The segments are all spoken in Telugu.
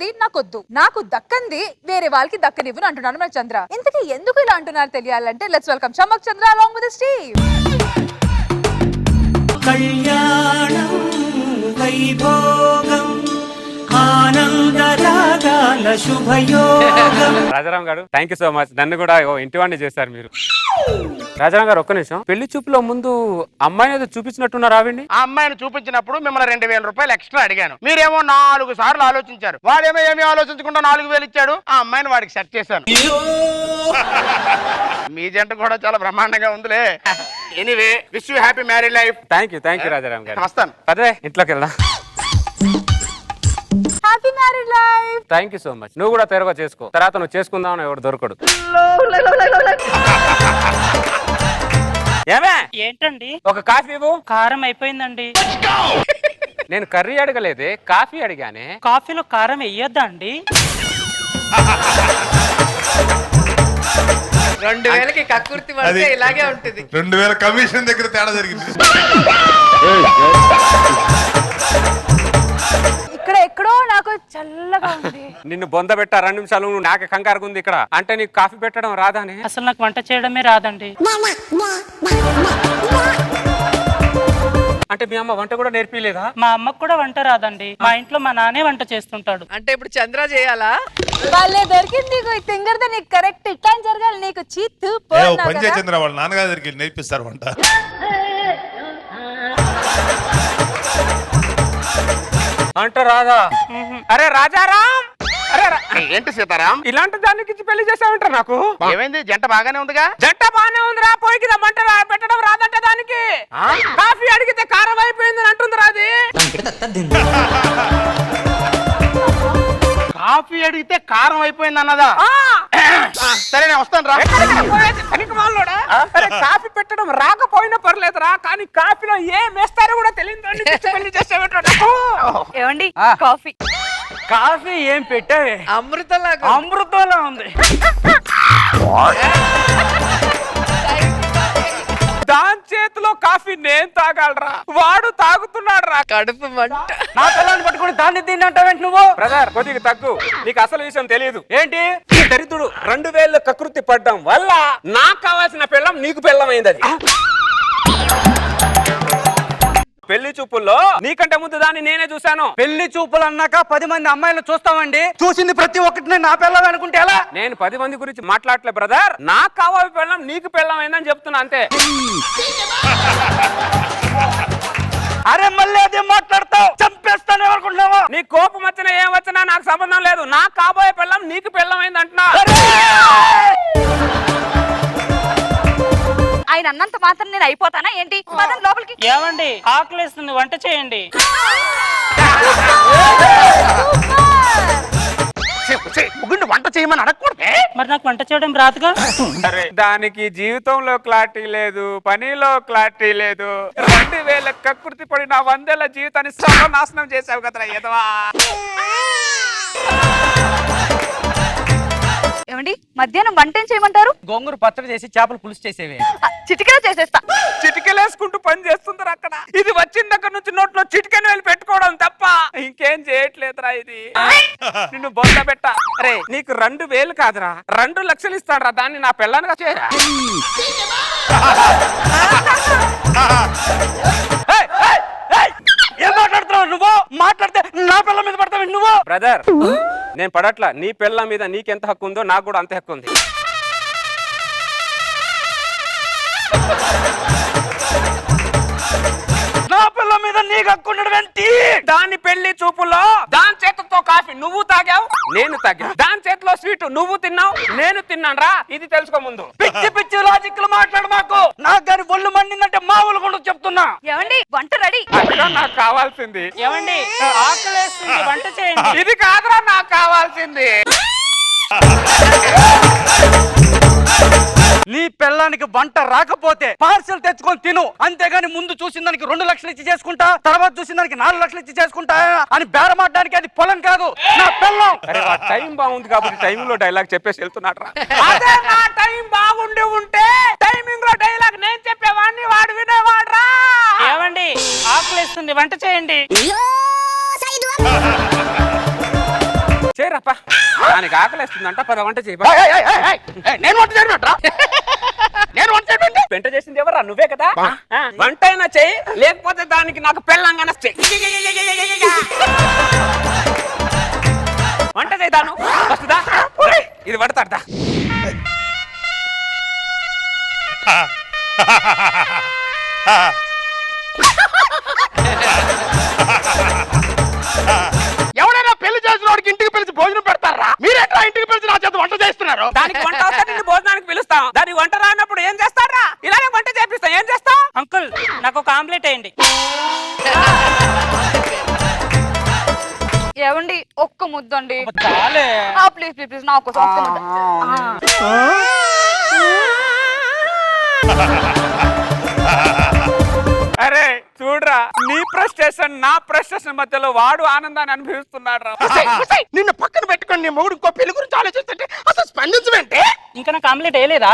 దక్కింది నాకొద్దు, నాకు దక్కంది వేరే వాళ్ళకి దక్కనివ్వను అంటున్నాను మన చంద్ర. ఇంతకీ ఎందుకు ఇలా అంటున్నారు తెలియాలంటే let's welcome Chammak Chandra along with Steve. కళ్యాణం వైభోగం ఆనందరాగాల శుభయోగం. రాజారాం గారు థ్యాంక్ యూ సో మచ్. నన్ను కూడా ఇంటి వాడిని చేశారు మీరు. రాజారాం గారు ఒక్క నిమిషం, పెళ్లి చూపులో ముందు అమ్మాయిని ఏదో చూపించినట్టున్నారు. ఆవిడ్ని ఆ అమ్మాయిని చూపించినప్పుడు మిమ్మల్ని 2000 రూపాయలు ఎక్స్ట్రా అడిగాను. మీరేమో 4 సార్లు ఆలోచించారు. వాడేమో ఏమీ ఆలోచించకుండా 4000 ఇచ్చాడు. ఆ అమ్మాయిని వాడికి సెట్ చేశాను. మీ జంట కూడా చాలా బ్రహ్మాండంగా ఉందిలే. Anyway wish you happy married life. Thank you Rajaram గారు. వస్తాను. అదే ఇంట్లోకి వెళ్దాం. Happy married life. Thank you so much. నువ్వు కూడా తెరవ చేసుకో, తర్వాత నువ్వు చేసుకుందామని ఎవడు దొరకడు. ఏమే ఏంటండి ఒక కాఫీ ఇవ్వు. కారం అయిపోయిందండి. నేను కర్రీ అడగలేదే, కాఫీ అడిగానే. కాఫీలో కారం వేయొద్దా అండి? 2000కి కక్కుర్తి పడితే ఇలాగే ఉంటుంది. 2000 కమిషన్ దగ్గర తేడా జరిగింది. ఇక్కడ ఎక్కడో నాకు చల్లగా ఉంది. నిన్ను బొంద పెట్టా 2 నిమిషాలు, నువ్వు నాకు కంగారుగా ఉంది ఇక్కడ అంటే. నీకు కాఫీ పెట్టడం రాదానే? అసలు నాకు వంట చేయడమే రాదండి. అంటే మీ అమ్మ వంట కూడా నేర్పిలేదా? మా అమ్మకు కూడా వంట రాదండి. మా ఇంట్లో మా నాన్నే వంట చేస్తుంటాడు. అంటే ఇప్పుడు చంద్ర చేయాలా? వాళ్ళే దొరికింది తింగరదా నీకు కరెక్ట్ ఇట్లా జరగాలి. నీకు చీత్ పంచే చంద్ర వాళ్ళ నాన్నగారి దగ్గరికి నేర్పిస్తారు వంట. అంట రాదా? అరే రాజారాం, అరే ఏంటి సీతారాం ఇలాంటి దానికి ఇచ్చి పెళ్లి చేసావంట నాకు. ఏమైంది? జంట బాగానే ఉందిగా. జంట బానే ఉందిరా, పోయి కింద మంట పెట్టడం రాదంట దానికి. కాఫీ అడిగితే కారం అయిపోయిందని అంటుంది రాది. కాఫీ అడిగితే కారం అయిపోయింది అన్నదా? సరే నేను వస్తాను రా. అరే కాఫీ పెట్టడం రాకపోయినా పర్లేదురా, కానీ కాఫీలో ఏం వేస్తారో కూడా తెలియదు పెళ్లి చేసేవాడు. ఏమండి కాఫీ? కాఫీ ఏం పెట్టావే? అమృతంలా ఉంది. దాని చేతిలో కాఫీ నేను తాగాలరా, వాడు తాగుతున్నాడు రా. కడుపు మంట. నా పిల్లని పట్టుకుని దాన్ని దీన్ని అంటావేంటి నువ్వు? బ్రదర్ కొద్దిగా తగ్గు, నీకు అసలు విషయం తెలియదు. ఏంటి ఈ దరిద్రుడు 2000 కకృతి పడ్డం వల్ల నాకు కావాల్సిన పిల్లం నీకు పిల్లమైంది. అది పెళ్లి చూపుల్లో నీకంటే ముందు దాన్ని నేనే చూశాను. పెళ్లి చూపులు అన్నాక 10 మంది అమ్మాయిలు చూస్తామండి. చూసింది ప్రతి ఒక్కటి నా పిల్లలు అనుకుంటే ఎలా? నేను 10 మంది గురించి మాట్లాడలే బ్రదర్, నాకు కావాలి పిల్లం నీకు పిల్లమైందని చెప్తున్నా అంతే. అరే మళ్ళీ అదే మాట్లాడతావు, చంపేస్తాను అనుకుంటున్నావా? నీ కోపం వచ్చినా ఏం వచ్చినా నాకు సంబంధం లేదు. నాకు కాబోయే పిల్లం నీకు పిల్లమైంది అంటున్నా. ఆయన అన్నంత మాత్రం నేను అయిపోతానా ఏంటి? పదం లోపలికి. ఏమండి ఆకలిస్తుంది, వంట చేయండి. వంట చేయమని అడగకూడదే. మరి నాకు వంట చేయడం రాదుగా. దానికి జీవితంలో క్లారిటీ లేదు, పనిలో క్లారిటీ లేదు. 2000 కకృతి పడి నా 100 ఏళ్ల జీవితాన్ని సర్వనాశనం చేసావు కదరా ఎదవా. ఏమండి మధ్యాహ్నం వంట ఏం చేయమంటారు? గోంగూర పచ్చడి చేసి చేపల పులుసు చేసేవే. చిటికెలో చేసేస్తా. చిటికెలేసుకుంటూ పని చేస్తుందిరా అక్కడ. ఇది వచ్చిన దగ్గర నుంచి నోట్లో చిటికెను వెళ్ళి పెట్టుకోవడం తప్ప ఇంకేం చేయట్లేదురా. ఇది నిన్ను బొంద పెట్ట. అరే నీకు 2000 కాదురా, 2 లక్షలు ఇస్తాడురా, దాన్ని నా పిల్లనిగా చేయరా. ఏం మాట్లాడుతున్నావు నువ్వు? మాట్లాడితే నా పిల్ల మీద పడతావు నువ్వు. బ్రదర్ నేను పడట్లా, నీ పిల్ల మీద నీకెంత హక్కు ఉందో నాకు కూడా అంతే హక్కు ఉంది. నా పిల్ల మీద నీకు హక్కు ఉండడం ఏంటి? దాని పెళ్లి చూపులో దాని చేతితో కాఫీ నువ్వు తాగావు, నేను తాగా. దాని చేతిలో స్వీట్ నువ్వు తిన్నావు, నేను తిన్నాను రా. ఇది తెలుసుకో ముందు. పిచ్చి పిచ్చి లాజిక్లు మాట్లాడు మాకు. నాకు గారి ఒళ్ళు మండిందంటే మామూలు కూడా చెప్తున్నా. ఏమండి వంట రెడీ. అదిరా నాకు కావాల్సింది. ఏమండి ఆకలిస్తుంది, వంట చేయండి. ఇది కాదురా నాకు కావాల్సింది. నీ పిల్లానికి వంట రాకపోతే పార్సల్ తెచ్చుకొని తిను, అంతేగాని ముందు చూసిన దానికి 2 లక్షలు ఇచ్చి చేసుకుంటా, తర్వాత చూసిన దానికి 4 లక్షలు ఇచ్చి చేసుకుంటా అని బేరమాడడానికి అది పొలం కాదు, నా పిల్లం. అరే టైం బాగుంది కాబట్టి టైంలో డైలాగ్ చెప్పేసి వెళ్తున్నాడు రా. అదే నా టైం బాగుండి ఉంటే టైమింగ్ లో డైలాగ్ నేను చెప్పేవాడిని, వాడు వినేవాడు రా. ఏమండి ఆకలిస్తుంది, వంట చేయండి. పా దానికి ఆకలిస్తుందంట పద వంట చేయి పా. ఏయ్, ఏయ్, ఏయ్, ఏయ్, ఏయ్, నేను వంట చేయమంటరా? నేను వంట చేయమంటే వంట చేసింది ఎవరా నువ్వే కదా ఆ, వంట అయినా చెయ్యి లేకపోతే దానికి నాకు పెళ్ళంగానే చెయ్యి వంట చేద్దాను వస్తుందా ఇది పడతాడా ఎవరైనా పెళ్లి చేసిన వాడికి ఇంటికి పిలిచి భోజనం పెడతారా? మీరేంట్రా ఇంటికి పిలిచి నా చేత వంట చేస్తున్నారు? దానికి వంట వస్తే నిన్ను భోజనానికి పిలుస్తాం దానికి వంట రానప్పుడు ఏం చేస్తారా ఇలానే వంట చేపిస్తాం ఏం చేస్తాం అంకుల్ నాకు ఒక ఆమ్లెట్ వేయండి. ఏమండి ఒక్క ముద్దండి చాలే. ప్లీజ్ ప్లీజ్ ప్లీజ్ నా కోసం ఒక్క ముద్ద అరే చూడరా నీ ఫ్రస్ట్రేషన్ నా ఫ్రస్ట్రేషన్ మధ్యలో వాడు ఆనందాన్ని అనుభవిస్తున్నాడు రా ఉసేయ్, ఉసేయ్, నిన్ను పక్కన పెట్టుకొని నీ మొగుడు ఇంకో పెళ్లి గురించి ఆలోచిస్తుంటే అసలు స్పందించమంటే ఇంకా నాకు ఆమ్లెట్ వేయలేదా?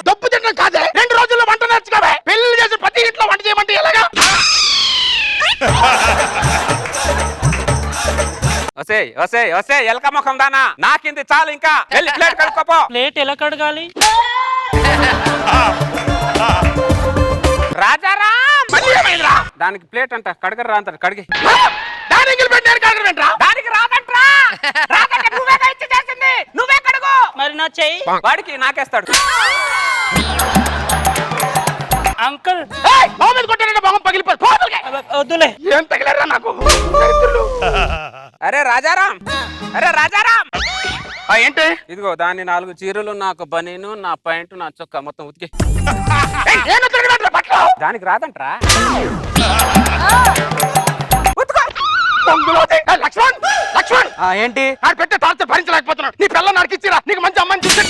దప్పు తినడం కాదే 2 రోజుల్లో వంట నేర్చుకోవే. పెళ్లి చేసి ప్రతి ఇంట్లో వంట చేయమంటే ఎలాగా? ఒసేయ్ ఒసేయ్ ఒసేయ్ ఎలక ముఖం దానా నాకింది చాలు ఇంకా వెళ్ళి ప్లేట్ కడుక్కోపో ప్లేట్ ఎలా కడగాలి? రాజారాం మళ్ళీ ఏమైందిరా? దానికి ప్లేట్ అంట కడగరు రా అంటారు కడిగి దాని ఎంగిలి పెట్టి నేను కడగరేంట్రా? దానికి రాదంట్రా రాదంటే నువ్వే ఇచ్చి చేసింది నువ్వే కడుగు మరి నా చెయ్యి వాడికి నాకేస్తాడు అంకుల్ ఏయ్, మొహం మీద కొట్టారంటే మొహం పగిలిపోయి పోతలకే. వద్దులే. ఏం తగిలారా నాకు? దరిద్రులు. అరే రాజారాం అరే రాజారాం ఆ, ఏంటి? ఇదిగో దాని 4 చీరలు నాకు బనీను నా ప్యాంటు నా చొక్కా మొత్తం ఉతికి ఏయ్, నేను ఉతకమంటారా బట్టలు? దానికి రాదంట్రా పొంగులో తే- ఏయ్, లక్ష్మణ్ లక్ష్మణ్ ఏంటి? ఆడు పెట్టే టార్చర్ భరించలేకపోతున్నాడు. నీ పిల్ల నాకు ఇచ్చిరా, నీకు మంచి అమ్మాయిని చూసి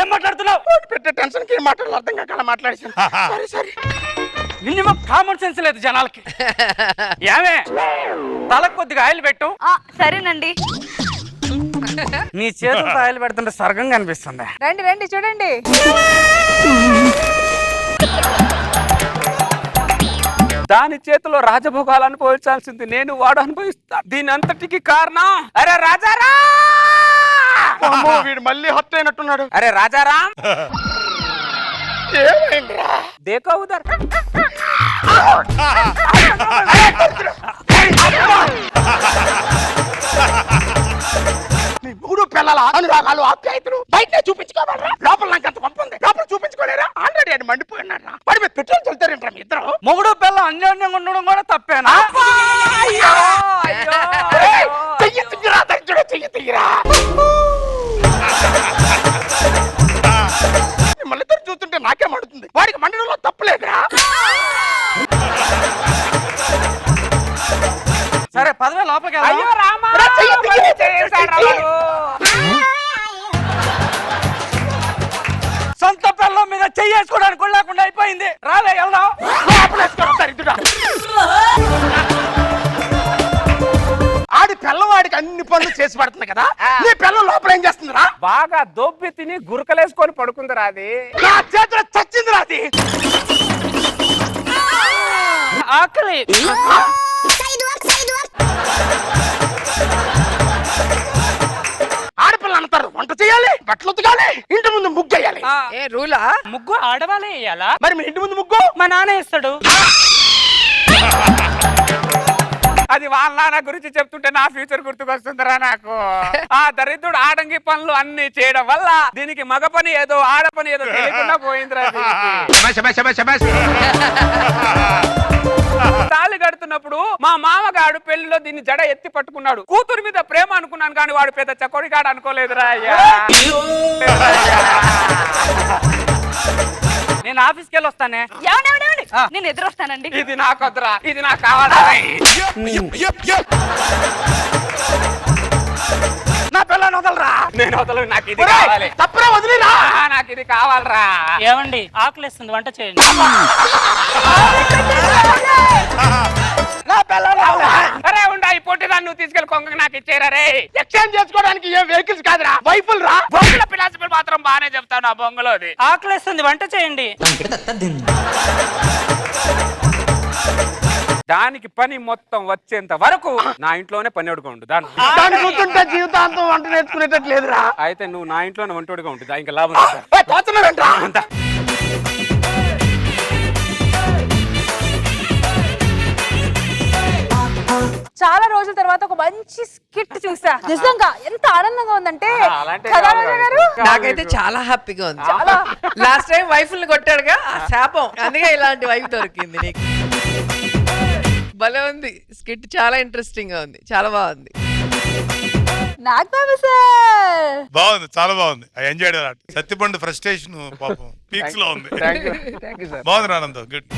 ఏం మాట్లాడుతున్నావు? పెట్టే టెన్షన్ కి ఏం మాట్లాడాలి అర్థం కాక అలా మాట్లాడేసాను. సరే సరే. మినిమం కామన్ సెన్స్ లేదు జనాలకి. ఏమే తలకు కొద్దిగా ఆయిల్ పెట్టు. సరేనండి నీ చేతులతో ఆయిల్ పెడుతుంటే స్వర్గం కనిపిస్తుంది. రండి రండి చూడండి దాని చేతిలో రాజభోగాలు అనుభవించాల్సింది నేను వాడు అనుభవిస్తా దీని అంతటికి కారణం అరే రాజారా అమ్మో, వీడు మళ్ళీ హత్య అయినట్టున్నాడు. అరే రాజారాం ఏమైందిరా? దేకో ఉదర్ నీ 3 పిల్లల అనురాగాలు ఆప్యాయతలు బయట చూపించుకోవాలరా? లోపల నాకు అంత గొప్ప ఉంది, లోపల చూపించుకోలేరా? ఆల్రెడీ ఆయన మండిపోయినారా? వాడి మీద పెట్రోల్ చల్లుతారేంట్రా మీ ఇద్దరు? మొగుడు పిల్ల అన్యోన్యంగా ఉండడం కూడా తప్పేనా? ఏయ్, చెయ్యి తియ్యరా, దరిద్రుడా, చెయ్యి తియ్యరా. మిమ్మల్ని ఇద్దరు చూస్తుంటే నాకే మండుతుంది. వాడికి మండడంలో తప్పులేదురా. సరే పదవే లోపలికి అయ్యో వెళ్దాం. రామా రా, చెయ్యి తియ్యి. చేశాడురా వాడు. సొంత పిల్లం మీద చెయ్యేసుకోవడానికి కూడా లేకుండా అయిపోయింది. రాలే వెళ్దాం. లోపలేసుకోరా, దరిద్రుడా. ఆడి పిల్లవాడికి అన్ని పనులు చేసి పడుతుంది కదా, నీ పిల్ల లోపల ఏం చేస్తుందిరా? బాగా దొబ్బి తిని గురకలేసుకొని పడుకుందిరా అది నా చేతిలో చచ్చిందిరా అది. ఆకలి. ఆడపిల్ల అంటారు వంట చేయాలి, బట్టలు ఉతకాలి, ఇంటి ముందు ముగ్గేయాలి. ముగ్గు ఆడవాళ్ళే వేయాలా? మరి మీ ఇంటి ముందు ముగ్గు మా నాన్న వేస్తాడు. అది వాళ్ళ నాన్న గురించి చెప్తుంటే నా ఫ్యూచర్ గుర్తుకొస్తుందిరా నాకు ఆ దరిద్రుడు ఆడంగి పనులు అన్ని చేయడం వల్ల దీనికి మగ పని ఏదో ఆడ పని ఏదో తెలియకుండా పోయిందిరా దీనికి. తాళి కడుతున్నప్పుడు మా మామగాడు పెళ్లిలో దీన్ని జడ ఎత్తి పట్టుకున్నాడు. కూతురు మీద ప్రేమ అనుకున్నాను కానీ వాడు పెద్ద చకోడిగాడు అనుకోలేదురా అయ్యా. నేను ఆఫీస్కి వెళ్ళి వస్తానే. నేను ఎదురొస్తానండి ఇది నాకొద్దురా, ఇది నాకు కావాలా? నా పిల్లని వదలరా. నేను వదలను, నాకు ఇది కావాలి. తప్పురా, వదిలేరా. నాకు ఇది కావాలరా. ఏమండి ఆకలిస్తుంది వంట చేయండి. నా పిల్లని వదలరా. అరే ఉండా ఈ పొట్టి దాన్ని నువ్వు తీసుకెళ్ళి కొంగ నాకు ఇచ్చేరా రే. ఎక్స్చేంజ్ చేసుకోవడానికి ఏం వెహికల్స్ కాదురా, వైఫుల్ రా. బొంగుల ఫిలాసఫీ మాత్రం బాగానే చెప్తావు నా బొంగులోది. ఆకలేస్తుంది, వంట చేయండి. దానికి పని మొత్తం వచ్చేంత వరకు నా ఇంట్లోనే పని వండుకోండు దాని. దాన్ని చూస్తుంటే జీవితాంతం వంట నేర్చుకునేటట్టు లేదురా. అయితే నువ్వు నా ఇంట్లోనే వంటోడిగా ఉంటుంది, ఇంకా లాభం లేదు. పోతున్నారంట్రా. అంతా. చాలా రోజుల తర్వాత ఒక మంచి స్కిట్ చూసా, నిజంగా ఎంత ఆనందంగా ఉందంటే. అలాంటి కదా కాదు రాజా గారు? కాదు. నాకైతే చాలా హ్యాపీగా ఉంది. చాలా లాస్ట్ టైం వైఫ్ని కొట్టాడుగా ఆ శాపం, అందుకే ఇలాంటి వైఫ్ దొరికింది నీకు. భలే ఉంది స్కిట్, చాలా ఇంట్రెస్టింగ్ గా ఉంది, చాలా బాగుంది. నాగ్ బాబు సార్ బాగుంది, చాలా బాగుంది. I enjoyed a lot. Satyapandu frustration పాపం పీక్స్ లో ఉంది. Thank you sir. బాగుంది ఆనందం, గుడ్.